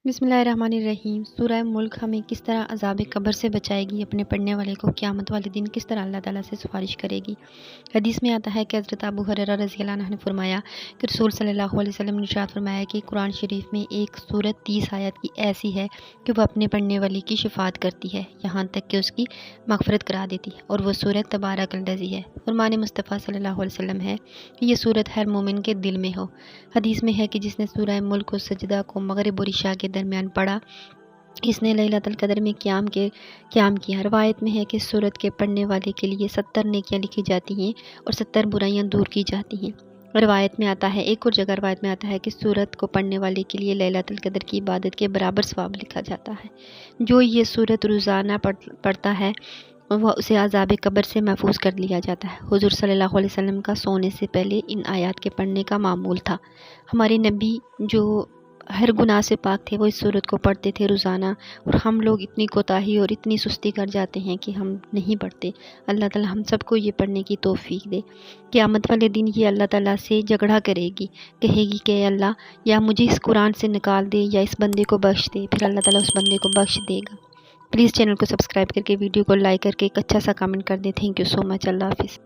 بسم اللہ الرحمن الرحیم۔ سورہ ملک ہمیں کس طرح عذاب قبر سے بچائے گی، اپنے پڑھنے والے کو قیامت والے دن کس طرح اللہ تعالیٰ سے سفارش کرے گی۔ حدیث میں آتا ہے کہ حضرت ابو ہریرہ رضی اللہ عنہ نے فرمایا کہ رسول صلی اللہ علیہ وسلم نے ارشاد فرمایا کہ قرآن شریف میں ایک سورت 30 آیات کی ایسی ہے کہ وہ اپنے پڑھنے والے کی شفاعت کرتی ہے، یہاں تک کہ اس کی مغفرت کرا دیتی ہے، اور وہ سورت تبارک الذی ہے۔ فرمان مصطفیٰ صلی اللہ علیہ وسلم ہے کہ یہ سورت ہر مومن کے دل میں ہو۔ حدیث میں ہے کہ جس نے سورہ ملک و سجدہ کو مغرب اور عشاء کے درمیان پڑھا، اس نے لیلۃ القدر میں قیام کیا۔ روایت میں ہے کہ سورت کے پڑھنے والے کے لیے 70 نیکیاں لکھی جاتی ہیں اور 70 برائیاں دور کی جاتی ہیں۔ روایت میں آتا ہے، ایک اور جگہ روایت میں آتا ہے کہ سورت کو پڑھنے والے کے لیے لیلۃ القدر کی عبادت کے برابر ثواب لکھا جاتا ہے۔ جو یہ سورت روزانہ پڑھتا ہے وہ اسے عذاب قبر سے محفوظ کر لیا جاتا ہے۔ حضور صلی اللہ علیہ وسلم کا سونے سے پہلے ان آیات کے پڑھنے کا معمول تھا۔ ہمارے نبی جو ہر گناہ سے پاک تھے، وہ اس سورت کو پڑھتے تھے روزانہ، اور ہم لوگ اتنی کوتاہی اور اتنی سستی کر جاتے ہیں کہ ہم نہیں پڑھتے۔ اللہ تعالیٰ ہم سب کو یہ پڑھنے کی توفیق دے۔ قیامت والے دن یہ اللہ تعالیٰ سے جھگڑا کرے گی، کہے گی کہ اے اللہ، یا مجھے اس قرآن سے نکال دے یا اس بندے کو بخش دے۔ پھر اللہ تعالیٰ اس بندے کو بخش دے گا۔ پلیز چینل کو سبسکرائب کر کے ویڈیو کو لائک کر کے ایک اچھا سا کامنٹ کر دیں۔ تھینک یو سو مچ۔ اللہ حافظ۔